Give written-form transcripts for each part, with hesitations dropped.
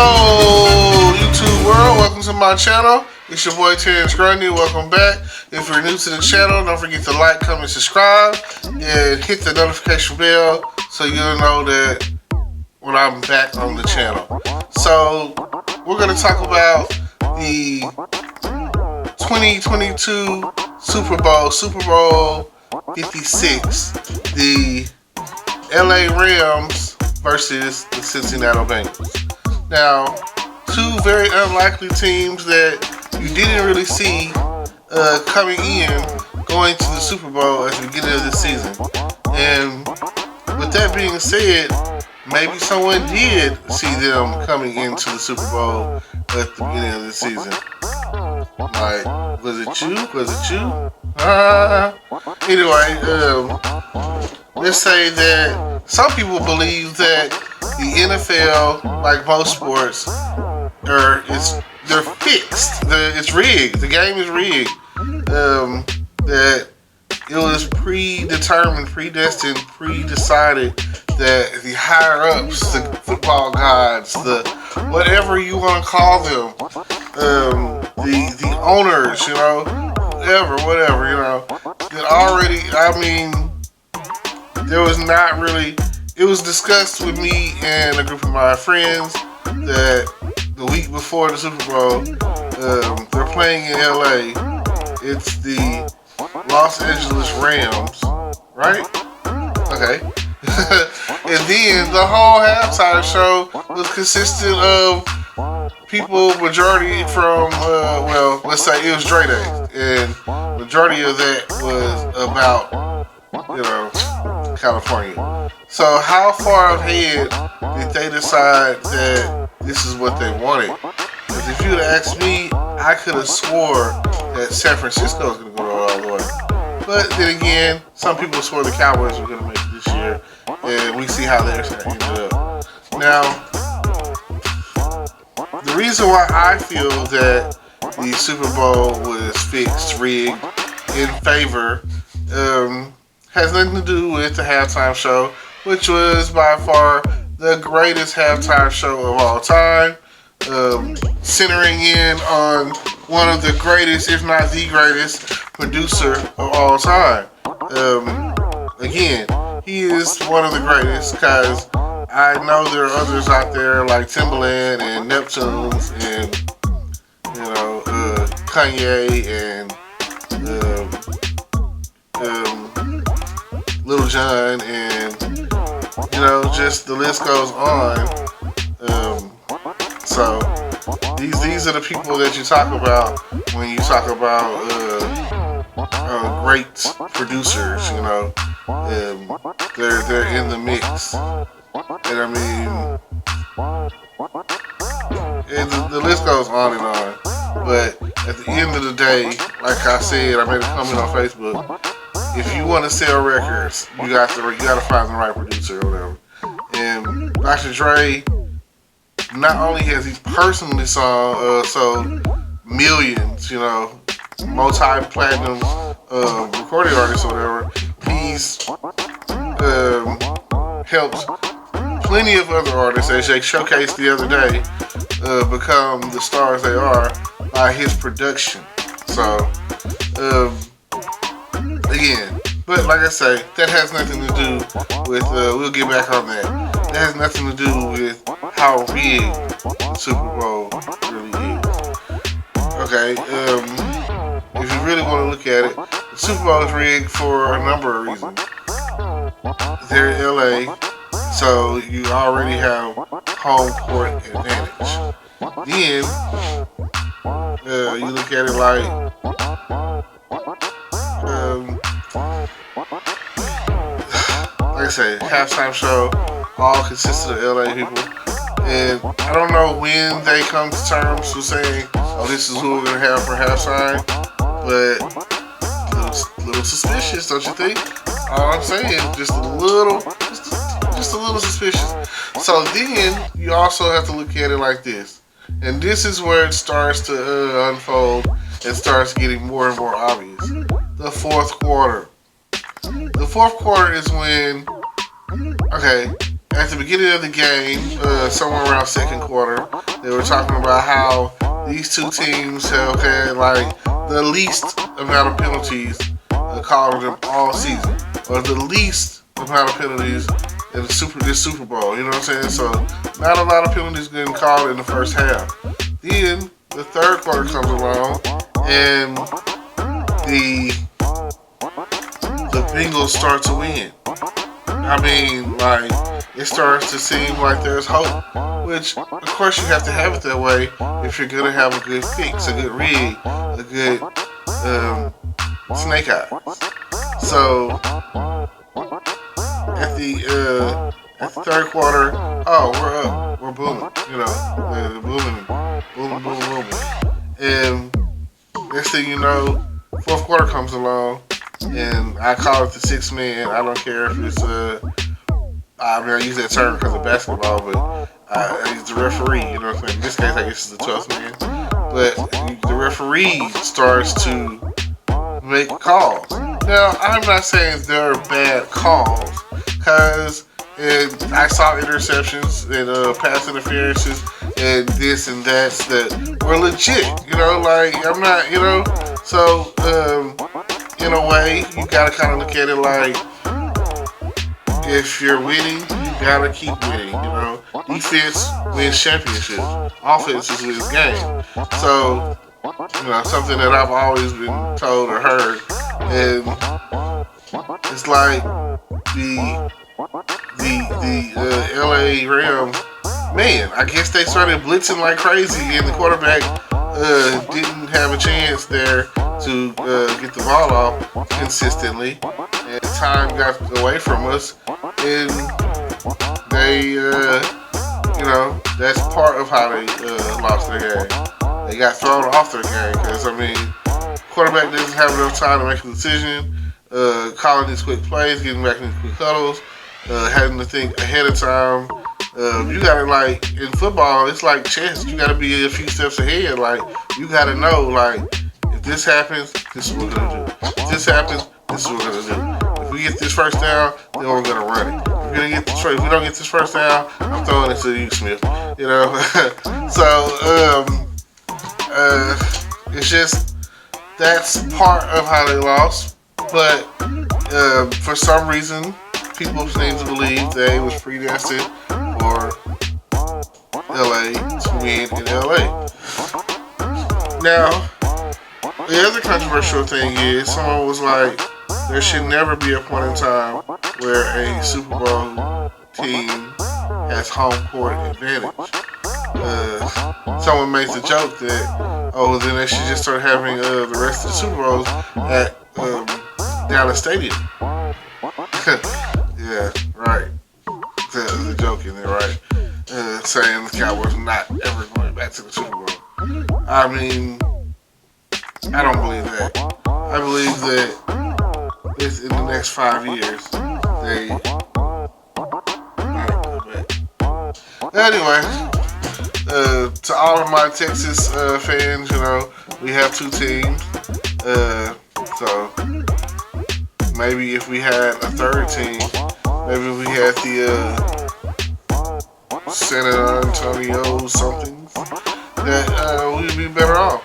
Hello, YouTube world. Welcome to my channel. It's your boy Terrence GRUNDY. Welcome back. If you're new to the channel, don't forget to like, comment, subscribe, and hit the notification bell so you'll know that when I'm back on the channel. So, we're going to talk about the 2022 Super Bowl 56, the LA Rams versus the Cincinnati Bengals. Now, two very unlikely teams that you didn't really see coming in going to the Super Bowl at the beginning of the season. And with that being said, maybe someone did see them coming into the Super Bowl at the beginning of the season. Like, was it you? Was it you? Anyway, let's say that some people believe that the NFL, like most sports, they're fixed. It's rigged. The game is rigged. That it was predetermined, predestined, pre-decided that the higher-ups, the football gods, the whatever you want to call them, the owners, you know, whatever, you know, that already, I mean, there was not really, it was discussed with me and a group of my friends that the week before the Super Bowl, they're playing in LA. It's the Los Angeles Rams, right? Okay. And then the whole halftime show was consistent of people, majority from, well, let's say it was Dre Day, and majority of that was about, you know, California. So how far ahead did they decide that this is what they wanted? Because if you'd asked me, I could have swore that San Francisco was going to go all the way. But then again, some people swore the Cowboys were going to make it this year, and we see how theirs ended up. Now, the reason why I feel that the Super Bowl was fixed, rigged, in favor, has nothing to do with the halftime show, which was by far the greatest halftime show of all time, centering in on one of the greatest, if not the greatest, producer of all time. Again, he is one of the greatest because I know there are others out there like Timbaland and Neptunes and, you know, Kanye and Lil Jon, and, you know, just the list goes on. So these are the people that you talk about when you talk about great producers. You know, they're in the mix, and I mean, and the list goes on and on. But at the end of the day, like I said, I made a comment on Facebook. If you want to sell records, you got to find the right producer or whatever. And Dr. Dre, not only has he personally sold millions, you know, multi-platinum recording artists or whatever, he's helped plenty of other artists, as they showcased the other day, become the stars they are by his production. So, again, but like I say, that has nothing to do with, we'll get back on that. That has nothing to do with how big the Super Bowl really is. Okay, if you really want to look at it, the Super Bowl is rigged for a number of reasons. They're in LA, so you already have home court advantage. Then, you look at it like, like I say, halftime show, all consisted of LA people. And I don't know when they come to terms with saying, oh, this is who we're going to have for halftime. But a little suspicious, don't you think? All I'm saying, just a little suspicious. So then you also have to look at it like this. And this is where it starts to unfold and starts getting more and more obvious. The fourth quarter. The fourth quarter is when, okay, at the beginning of the game, somewhere around second quarter, they were talking about how these two teams have had like the least amount of penalties called on them all season, or the least amount of penalties in this Super Bowl. You know what I'm saying? So not a lot of penalties getting called in the first half. Then the third quarter comes along, and the Bengals start to win. I mean, like, it starts to seem like there's hope. Which, of course, you have to have it that way if you're going to have a good fix, a good rig, a good snake eyes. So, at the third quarter, oh, we're up. We're booming. You know, we're booming. And next thing you know, fourth quarter comes along, and I call it the sixth man. I don't care if it's I use that term because of basketball, but I use the referee. You know what I'm saying? In this case, I guess it's the 12th man. But the referee starts to make calls. Now, I'm not saying they're bad calls, because I saw interceptions and pass interferences and this and that were legit. You know, like, I'm not, you know. So, in a way, you gotta kind of look at it like, if you're winning, you gotta keep winning. You know, defense wins championships, offense is wins game. So, you know, something that I've always been told or heard, and it's like the LA Rams, man, I guess they started blitzing like crazy, and the quarterback didn't have a chance there to get the ball off consistently, and time got away from us, and they, you know, that's part of how they lost their game. They got thrown off their game because, I mean, quarterback doesn't have enough time to make a decision, calling these quick plays, getting back in these quick huddles, having to think ahead of time. You gotta, like, in football, it's like chess. You gotta be a few steps ahead. Like, you gotta know, like, if this happens, this is what we're gonna do. If this happens, this is what we're gonna do. If we get this first down, then we're gonna run it. If we don't get this first down, I'm throwing it to you, Smith. You know? So, it's just, that's part of how they lost. But for some reason, people seem to believe that it was predestined for LA to win in LA. Now, the other controversial thing is, someone was like, there should never be a point in time where a Super Bowl team has home court advantage. Someone makes a joke that, oh, then they should just start having the rest of the Super Bowls at Dallas Stadium. Yeah, right. The joke in there, right? Saying the Cowboys are not ever going back to the Super Bowl. I mean, I don't believe that. I believe that in the next 5 years, they might go back. Anyway, to all of my Texas fans, you know, we have two teams. So maybe if we had a third team, maybe if we had the San Antonio something, that we'd be better off.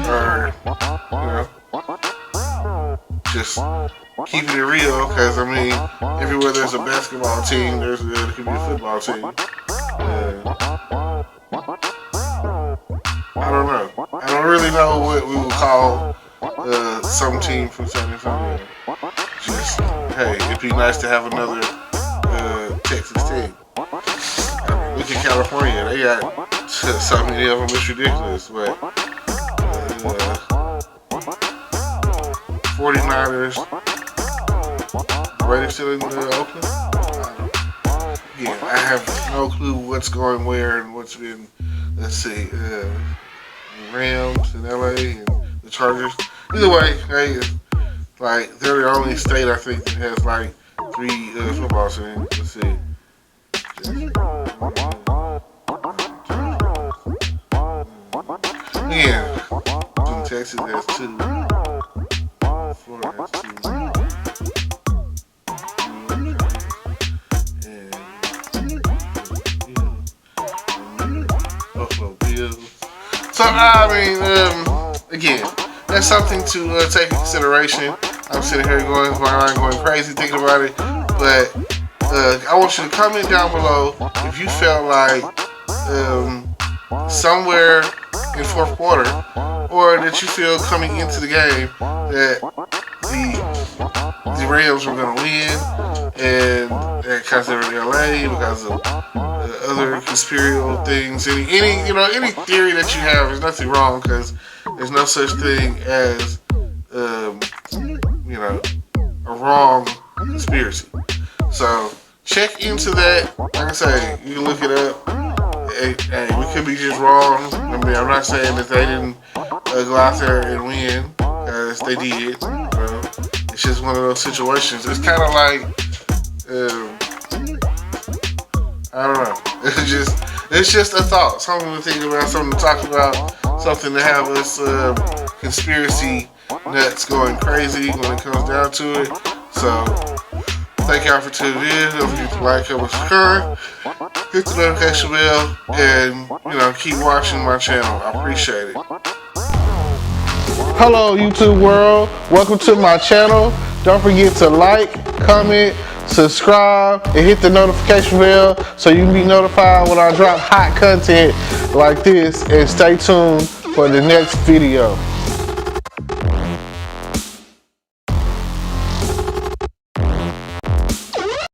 Or, you know, just keeping it real, because, I mean, everywhere there's a basketball team, there could be a football team. I don't know. I don't really know what we would call some team from San Antonio. Just, hey, it'd be nice to have another Texas team. I mean, look at California. They got so many of them. It's ridiculous. But 49ers, Raiders still in Oakland? Yeah, I have no clue what's going where and what's been, let's see, Rams in LA and the Chargers. Either way, hey, like, they're the only state, I think, that has like 3 football teams. Let's see. Yeah, Texas has 2. Florida has 2. And So I mean, again, that's something to take into consideration. I'm sitting here going crazy thinking about it, but I want you to comment down below if you felt like somewhere in fourth quarter, or that you feel coming into the game that the Rams were going to win, and because they're in LA, because of other conspiratorial things, any theory that you have, there's nothing wrong, because there's no such thing as a wrong conspiracy. So check into that. Like I say, you can look it up. Hey, we could be just wrong. I mean, I'm not saying that they didn't go out there and win, because they did. It's just one of those situations. It's kind of like, I don't know. It's just a thought, something to think about, something to talk about, something to have us conspiracy nuts going crazy when it comes down to it. So, thank y'all for tuning in. Don't forget to like, comment, subscribe, hit the notification bell, and keep watching my channel. I appreciate it. Hello, YouTube world. Welcome to my channel. Don't forget to like, comment, subscribe, and hit the notification bell so you can be notified when I drop hot content like this. And stay tuned for the next video.